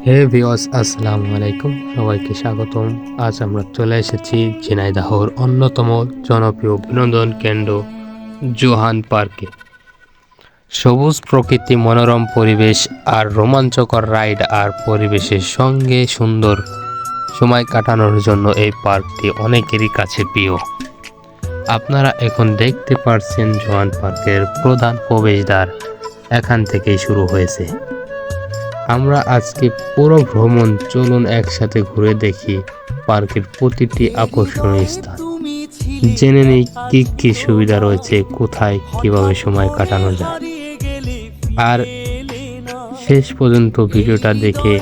হে viewers, আসসালামু আলাইকুম। সবাইকে স্বাগতম। আজ আমরা চলে এসেছি ঝিনাইদহর অন্যতম জনপ্রিয় বিনোদন কেন্দ্র জোহান পার্কে। সবুজ প্রকৃতি, মনোরম পরিবেশ আর রোমাঞ্চকর রাইড আর পরিবেশের সঙ্গে সুন্দর সময় কাটানোর জন্য এই পার্কটি অনেকেরই কাছে প্রিয়। আপনারা এখন দেখতে পাচ্ছেন জোহান পার্কের প্রধান প্রবেশদ্বার এখান থেকেই শুরু হয়েছে। আমরা আজকে পুরো ভ্রমণ চলুন একসাথে ঘুরে দেখি পার্কের প্রতিটি আকর্ষণীয় স্থান, জেনে নেই কি কি সুবিধা রয়েছে, কোথায় কিভাবে সময় কাটানো যায়। আর শেষ পর্যন্ত ভিডিওটা দেখে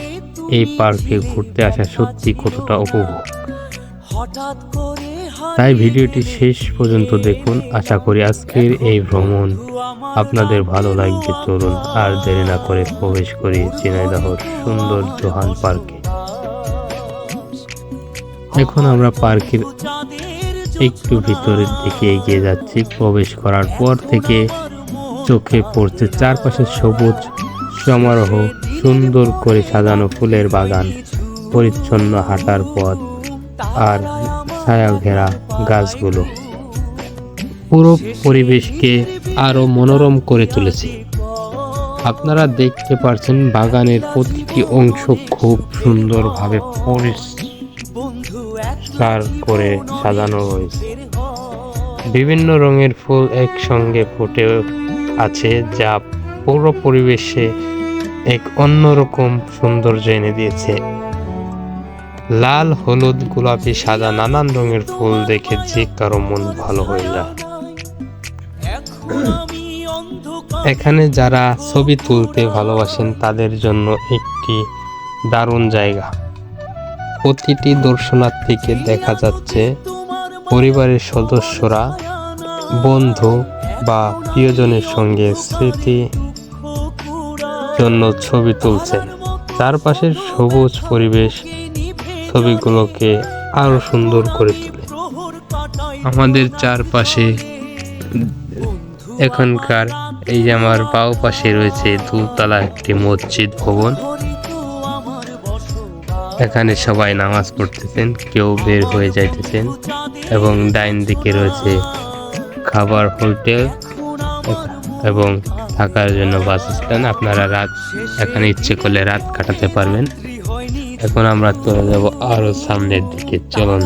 এই পার্কে ঘুরতে আসা সত্যি কতটা উপভোগ। তাই ভিডিওটি শেষ পর্যন্ত দেখুন। আশা করি আজকের এই ভ্রমণ আপনাদের ভালো লাগবে। চলুন আর দেরি না করে প্রবেশ করি ঝিনাইদহর সুন্দর জোহান পার্কে। এখন আমরা পার্কের একটু ভিতরের দিকে এগিয়ে যাচ্ছি। প্রবেশ করার পর থেকে চোখে পড়ছে চারপাশে সবুজ সমারোহ, সুন্দর করে সাজানো ফুলের বাগান, পরিচ্ছন্ন হাঁটার পথ আর ছায়া ঘেরা গাছগুলো পুরো পরিবেশকে আরো মনোরম করে তুলেছে। আপনারা দেখতে পাচ্ছেন বাগানের প্রতিটি অংশ খুব সুন্দরভাবে পরিষ্কার করে সাজানো হয়েছে। বিভিন্ন রঙের ফুল একসঙ্গে ফুটে আছে, যা পুরো পরিবেশে এক অন্যরকম সৌন্দর্য এনে দিয়েছে। লাল, হলুদ, গোলাপি, সাদা নানান রঙের ফুল দেখে যে কারো মন ভালো হয়ে যায়। এখানে যারা ছবি তুলতে ভালোবাসেন তাদের জন্য একটি দারুণ জায়গা। প্রতিটি দর্শনার্থীকে দেখা যাচ্ছে পরিবারের সদস্যরা, বন্ধু বা প্রিয়জনের সঙ্গে স্মৃতি জন্য ছবি তুলছেন। চারপাশের সবুজ পরিবেশ ছবিগুলোকে আরো সুন্দর করে তোলে। আমাদের চারপাশে এখানকার এই যে আমার বাও পাশে রয়েছে দুতলা একটি মসজিদ ভবন। এখানে সবাই নামাজ পড়তেছেন, কেউ বের হয়ে যাইতেছেন এবং ডাইন দিকে রয়েছে খাবার হোটেল এবং থাকার জন্য বাস স্ট্যান্ড। আপনারা রাত এখানে ইচ্ছে করলে রাত কাটাতে পারবেন। এখন আমরা চলে যাব আরো সামনের দিকে। চলুন।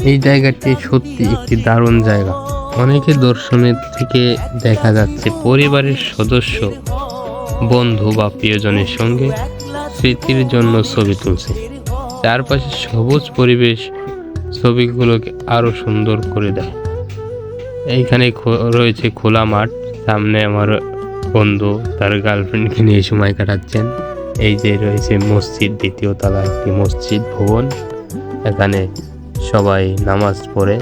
এই জায়গাটি সত্যি একটি দারুণ জায়গা। অনেকে দর্শনের থেকে দেখা যাচ্ছে পরিবারের সদস্য, বন্ধু বা প্রিয়জনের সঙ্গে স্মৃতির জন্য ছবি তুলছে। চারপাশে সবুজ পরিবেশ ছবিগুলোকে আরো সুন্দর করে দেয়। এইখানে রয়েছে খোলা মাঠ। সামনে আমার বন্ধু তার গার্লফ্রেন্ডকে নিয়ে সময় কাটাচ্ছেন। এই যে রয়েছে মসজিদ, দ্বিতীয় তলা একটি মসজিদ ভবন। এখানে সবাই নামাজ পড়ে।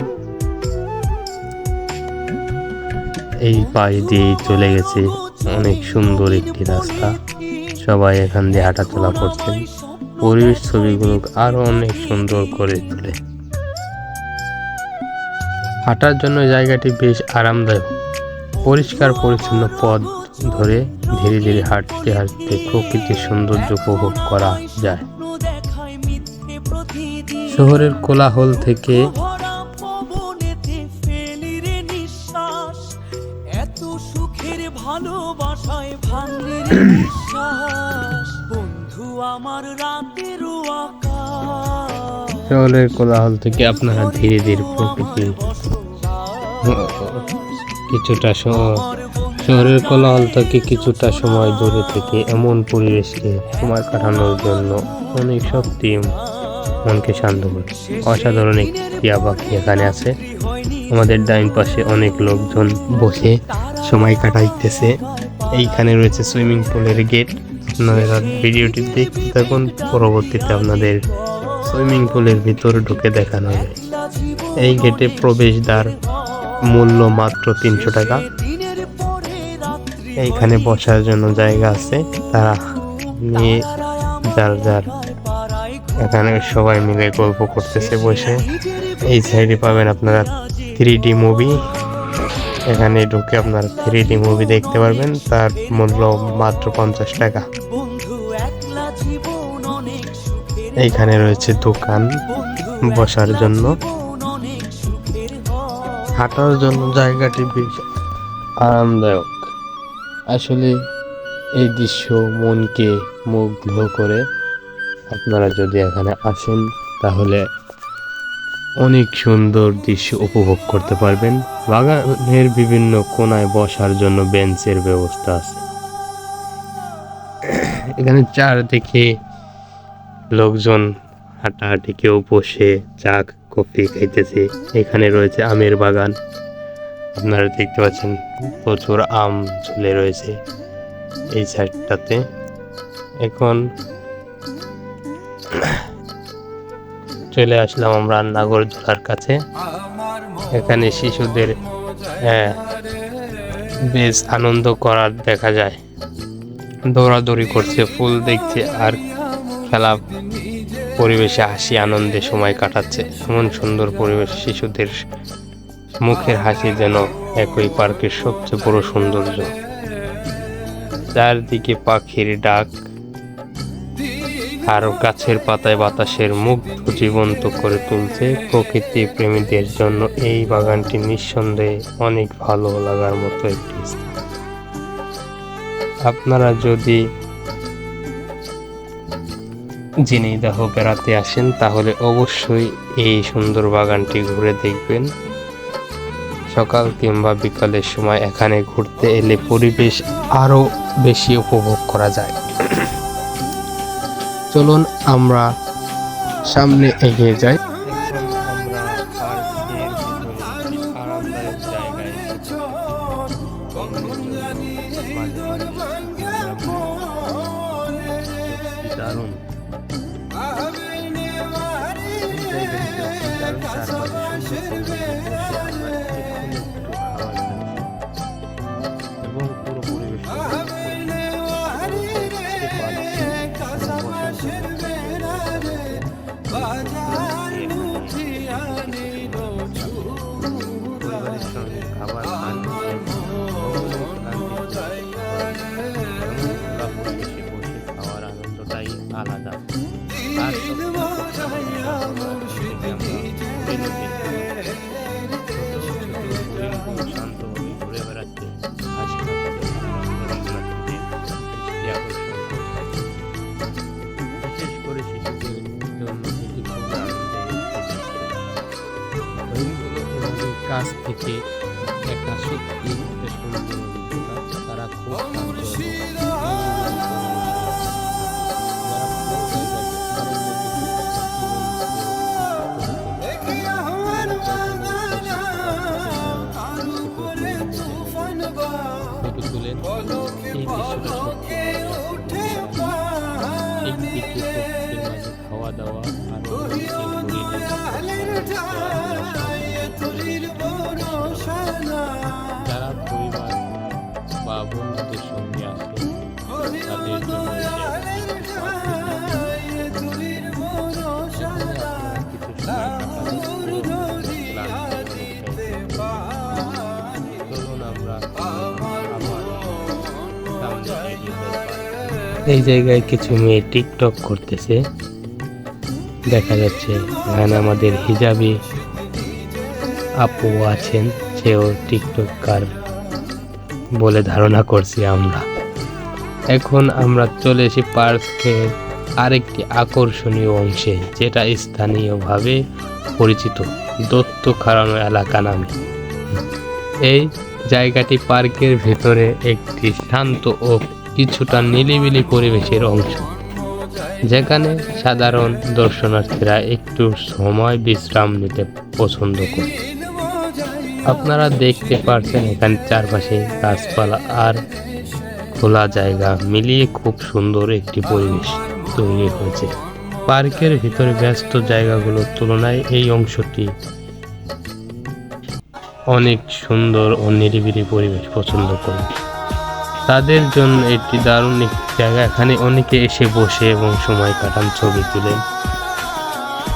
এই পাশ দিয়ে চলে গেছে অনেক সুন্দর একটি রাস্তা। সবাই এখান দিয়ে হাঁটাচলা করছেন। পরিবেশ ছবিগুলো আরো অনেক সুন্দর করে তোলে। হাঁটার জন্য জায়গাটি বেশ আরামদায়ক। পরিষ্কার পরিচ্ছন্ন পথ ধরে ধীরে ধীরে হাঁটতে হাঁটতে প্রকৃতির সৌন্দর্য উপভোগ করা যায়। শহরের কোলাহল থেকে শহরের কোলাহল থেকে আপনারা ধীরে ধীরে প্রকৃতির শহরের কোলাহল থেকে কিছুটা সময় দূরে থেকে এমন পরিবেশকে সময় কাটানোর জন্য অনেক সত্যি মনকে শান্ত করে। অসাধারণ একটি টিয়া পাখি এখানে আছে। আমাদের ডাইন পাশে অনেক লোকজন বসে সময় কাটাইতেছে। এইখানে রয়েছে সুইমিং পুলের গেট। আপনারা ভিডিওটি দেখতে থাকুন, পরবর্তীতে আপনাদের সুইমিং পুলের ভিতরে ঢুকে দেখানো হবে। এই গেটে প্রবেশদ্বার মূল্য মাত্র 300 টাকা। এইখানে বসার জন্য জায়গা আছে। তারা নিয়ে যার যার এখানে সবাই মিলে গল্প করতেছে বসে। এই সাইডে পাবেন আপনারা 3D মুভি। এখানে ঢুকে আপনারা 3D মুভি দেখতে পারবেন, তার মূল্য মাত্র 50 টাকা। এইখানে রয়েছে দোকান বসার জন্য, হাঁটার জন্য জায়গাটি বেশ আরামদায়ক। আসলে এই দৃশ্য মনকে মুগ্ধ করে। আপনারা যদি এখানে আসেন তাহলে অনেক সুন্দর দৃশ্য উপভোগ করতে পারবেন। বাগানের বিভিন্ন কোণায় বসার জন্য বেঞ্চের ব্যবস্থা আছে। এখানে চারদিকে লোকজন হাঁটাহাঁটি, কেউ বসে চা কফি খাইতেছে। এখানে রয়েছে আমের বাগান, আপনারা দেখতে পাচ্ছেন প্রচুর আম ঝুলে রয়েছে এই সাইডটাতে। এখন চলে আসলাম আমরা নাগরদোলার কাছে। এখানে শিশুদের বেশ আনন্দ করার দেখা যায়, দৌড়াদৌড়ি করছে, ফুল দেখছে আর খেলা পরিবেশে হাসি আনন্দে সময় কাটাচ্ছে। এমন সুন্দর পরিবেশ, শিশুদের মুখের হাসি যেন একই পার্কের সবচেয়ে বড় সৌন্দর্য। চারদিকে পাখির ডাক আর গাছের পাতায় বাতাসের মুগ্ধ জীবন্ত করে তুলছে। প্রকৃতি প্রেমীদের জন্য এই বাগানটি নিঃসন্দেহে অনেক ভালো লাগার মতো একটি স্থান। আপনারা যদি ঝিনাইদহ বেড়াতে আসেন তাহলে অবশ্যই এই সুন্দর বাগানটি ঘুরে দেখবেন। সকাল কিংবা বিকালের সময় এখানে ঘুরতে এলে পরিবেশ আরো বেশি উপভোগ করা যায়। চলুন আমরা সামনে এগিয়ে যাই। দারুণ এবং পুরো পরিবেশ খাবার খাওয়ার আনন্দটাই আলাদা। আর শান্তভাবে ঘুরে বেড়াচ্ছে, হাসি বিশেষ করে শিশুদের জন্য এটি খুব আনন্দের কাছ থেকে একটা সত্যি একটা সুন্দর অভিজ্ঞতা। তারা খুব তুলেন। এই দৃশ্যটা একদিকে প্রকৃতির মাঝে খাওয়া দাওয়া আর যারা পরিবার বা বন্ধুদের সঙ্গে আসে তাদের জন্য এই জায়গায় কিছু মেয়ে টিকটক করতেছে দেখা যাচ্ছে। এখানে আমাদের হিজাবি আপু আছেন, সেও টিকটকার বলে ধারণা করছি আমরা। এখন আমরা চলে এসে পার্কের আরেকটি আকর্ষণীয় অংশে, যেটা স্থানীয়ভাবে পরিচিত দত্ত খাড়ানো এলাকা নামে। এই জায়গাটি পার্কের ভেতরে একটি শান্ত ও কিছুটা নিরিবিলি পরিবেশের অংশ, যেখানে সাধারণ দর্শনার্থীরা একটু সময় বিশ্রাম নিতে পছন্দ করে। আপনারা দেখতে পাচ্ছেন এখানে চারপাশে গাছপালা আর খোলা জায়গা মিলিয়ে খুব সুন্দর একটি পরিবেশ তৈরি হয়েছে। পার্কের ভিতরে ব্যস্ত জায়গাগুলোর তুলনায় এই অংশটি অনেক সুন্দর ও নিরিবিলি পরিবেশ পছন্দ করে। তাদের জন্য এটি দারুণ একটি জায়গা। এখানে অনেকে এসে বসে এবং সময় কাটান, ছবি তুলেন।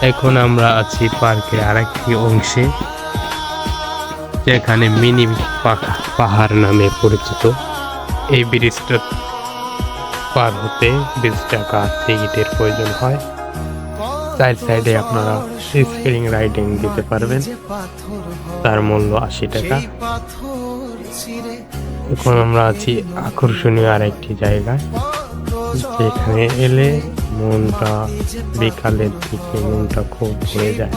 এখন আমরা আছি পার্কের আরেকটি অংশে, যেখানে মিনি পাহাড় নামে পরিচিত। এই ব্রিজটা পার হতে 20 টাকা টিকিটের প্রয়োজন হয়। সাইডে আপনারা স্প্রিং রাইডিং দিতে পারবেন, তার মূল্য 80 টাকা। এখন আমরা আছি আকর্ষণীয় আরেকটি জায়গায়, যেখানে এলে মনটা বিকালের দিকে মনটা খুব ভরে যায়।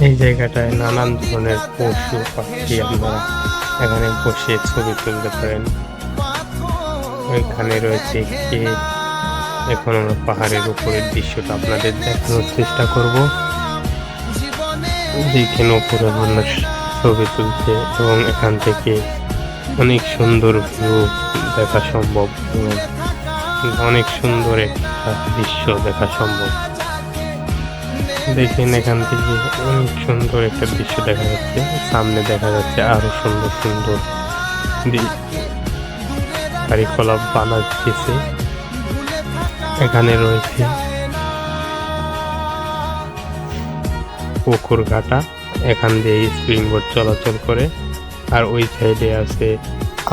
এই জায়গাটায় নানান ধরনের পশু পাখি আপনারা এখানে বসে ছবি তুলতে পারেন। ওইখানে রয়েছে একটি, এখন আমরা পাহাড়ের উপরের দৃশ্যটা আপনাদের দেখানোর চেষ্টা করব। দেখেন উপরে মানুষ ছবি তুলছে এবং এখান থেকে অনেক সুন্দর ভিউ দেখা সম্ভব এবং অনেক সুন্দর একটা দৃশ্য দেখা সম্ভব। দেখেন এখান থেকে অনেক সুন্দর একটা দৃশ্য দেখা যাচ্ছে, সামনে দেখা যাচ্ছে আরো সুন্দর সুন্দর কারিকলাপ বানাচ্ছে। এখানে রয়েছে পুকুর ঘাটা, এখান দিয়ে স্প্রিং বোট চলাচল করে। আর ওই সাইডে আছে,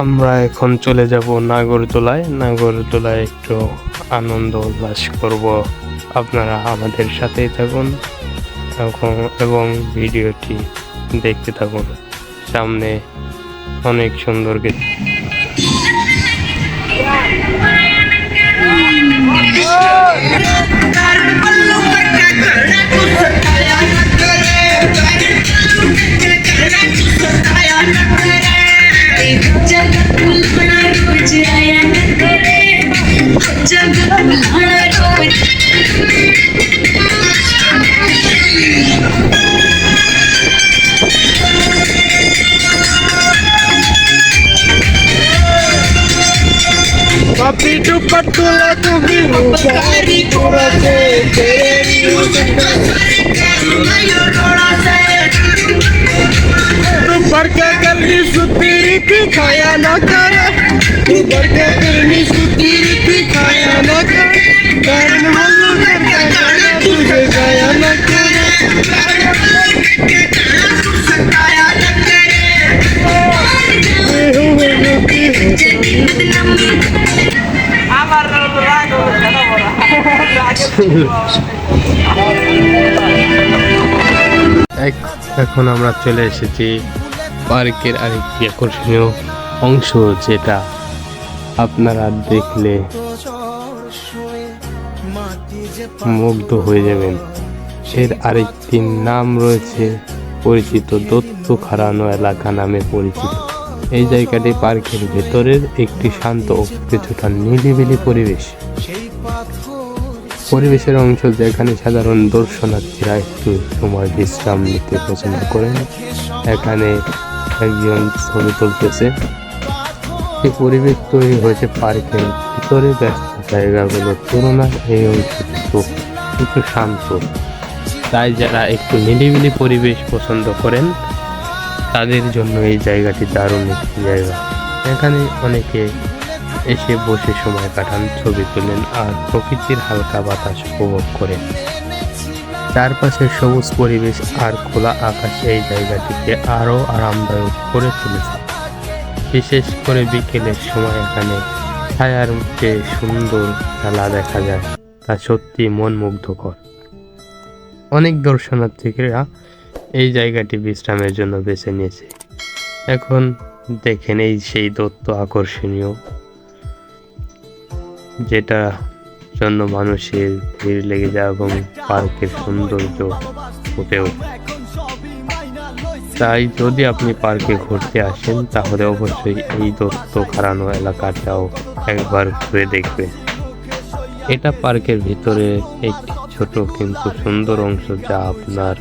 আমরা এখন চলে যাব নাগরদোলায়। নাগরদোলায় একটু আনন্দ উল্লাস করব, আপনারা আমাদের সাথেই থাকুন এবং ভিডিওটি দেখতে থাকুন। সামনে অনেক সুন্দর কিছু। Papi tu patula tu biru kari kurase teri tu barke karni sutiri ki khaya na kare tu barke karni sutiri ki khaya na kare karan hallu karta jana tujhe khaya na kare এখন আমরা চলে এসেছি পার্কের আরেকটি আকর্ষণীয় অংশ, যেটা আপনারা দেখলে মুগ্ধ হয়ে যাবেন। এর আরেকটি নাম রয়েছে পরিচিত দত্ত খাড়ানো এলাকা নামে পরিচিত। এই জায়গাটি পার্কের ভেতরের একটি শান্ত ও কিছুটা নিরিবিলি পরিবেশের অংশ, যেখানে সাধারণ দর্শনার্থীরা একটু সময় বিশ্রাম নিতে পছন্দ করেন। এখানে একজন ছবি তুলতেছে। এই পরিবেশ তৈরি হয়েছে পার্কের ভিতরে ব্যস্ত জায়গাগুলোর তুলনায় এই অঞ্চলটি একটু শান্ত, তাই যারা একটু নিরিবিলি পরিবেশ পছন্দ করেন তাদের জন্য এই জায়গাটি দারুণ একটি জায়গা। এখানে অনেকে এসে বসে সময় কাটান, ছবি তোলেন আর প্রকৃতির হালকা বাতাস উপভোগ করেন। চারপাশের সবুজ পরিবেশ আর খোলা আকাশ এই জায়গাটিকে আরও আরামদায়ক করে তুলেছে। বিশেষ করে বিকেলের সময় এখানে ছায়ার যে সুন্দর খেলা দেখা যায় তা সত্যি মন মুগ্ধকর। অনেক দর্শনার্থীরা এই জায়গাটি বিশ্রামের জন্য বেছে নিয়েছে। এখন দেখেন এই সেই দত্ত আকর্ষণীয়, যেটা জন্য মানুষের ভিড় লেগে যায় এবং পার্কের সৌন্দর্য ফুটে ওঠে। তাই যদি আপনি পার্কে ঘুরতে আসেন তাহলে অবশ্যই এই দত্ত খাড়ানো এলাকাটাও একবার ঘুরে দেখবেন। এটা পার্কের ভিতরে একটি ছোট কিন্তু সুন্দর অংশ, যা আপনার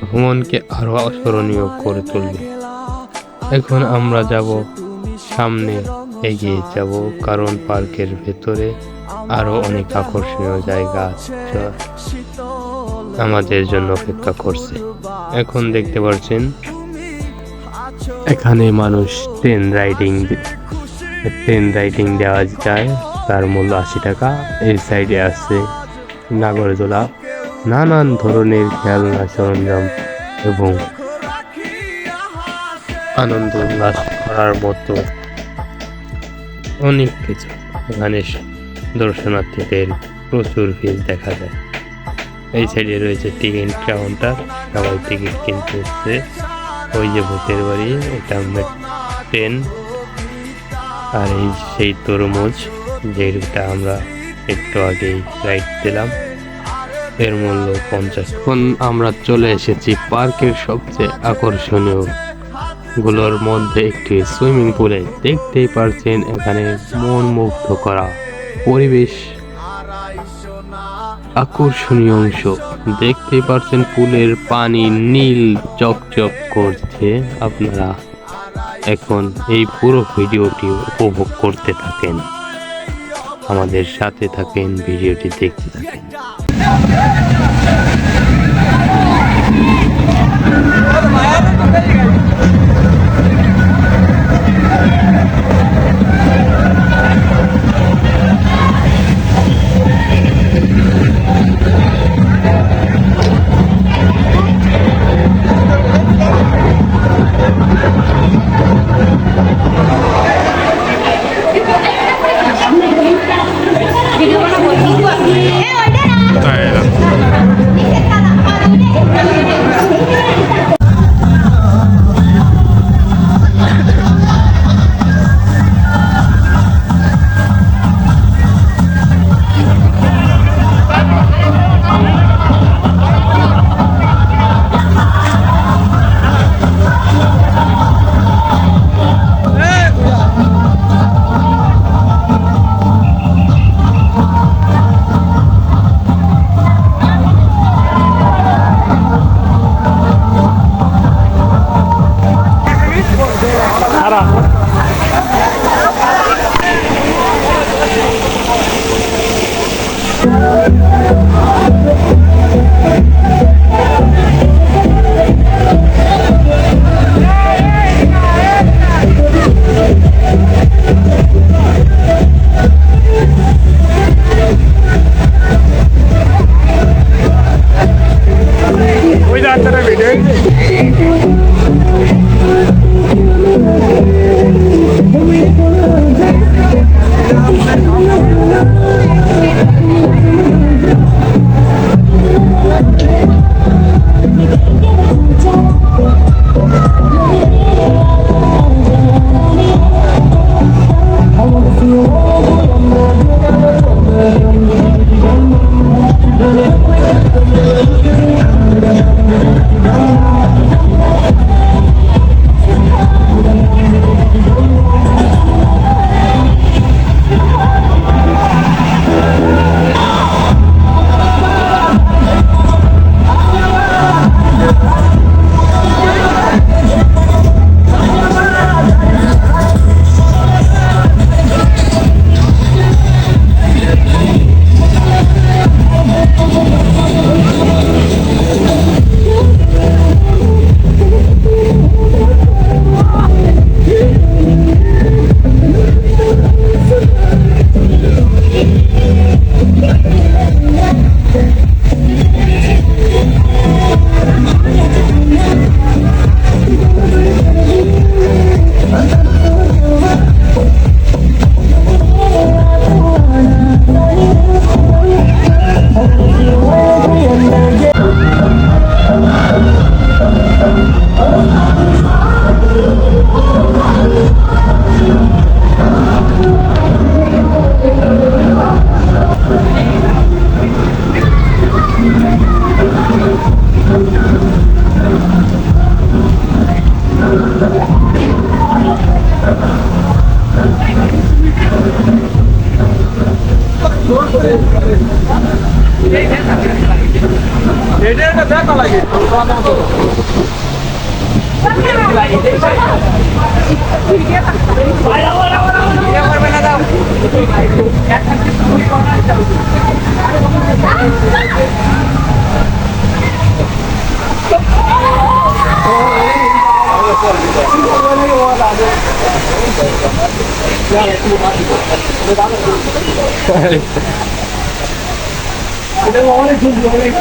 ভ্রমণকে আরো অস্মরণীয় করে তুলবে। এখন আমরা যাব সামনে এগিয়ে যাব, কারণ পার্কের ভেতরে আরো অনেক আকর্ষণীয় জায়গা আছে আমাদের জন্য অপেক্ষা করছে। এখন দেখতে পাচ্ছেন এখানে মানুষ ট্রেন রাইডিং দেওয়া যায়, তার মূল্য 80 টাকা। এই সাইডে আছে নাগরদোলা, নানান ধরনের খেলনা সরঞ্জাম এবং আনন্দ উল্লাস করার মতো অনেক কিছু এখানে দর্শনার্থীদের প্রচুর ভিড় দেখা যায়। এই সাইডে রয়েছে টিকিট কাউন্টার, সবাই টিকিট কিনতে এসছে। ওই যে ভূতের বাড়ি, এটা ট্রেন, আর এই সেই তরমুজ যেটা আমরা একটু আগেই রাইড দিলাম, এর মূল্য 50। এখন আমরা চলে এসেছি পার্কের সবচেয়ে আকর্ষণীয় গুলোর মধ্যে একটি সুইমিং পুলে। দেখতেই পারছেন এখানে মন মুগ্ধ করা পরিবেশ, আকর্ষণীয় অংশ। দেখতেই পারছেন পুলের পানি নীল চকচক করছে। আপনারা এখন এই পুরো ভিডিওটি উপভোগ করতে থাকেন, আমাদের সাথে থাকেন, ভিডিওটি দেখতে থাকেন। এটা অনেক সুন্দর অনেক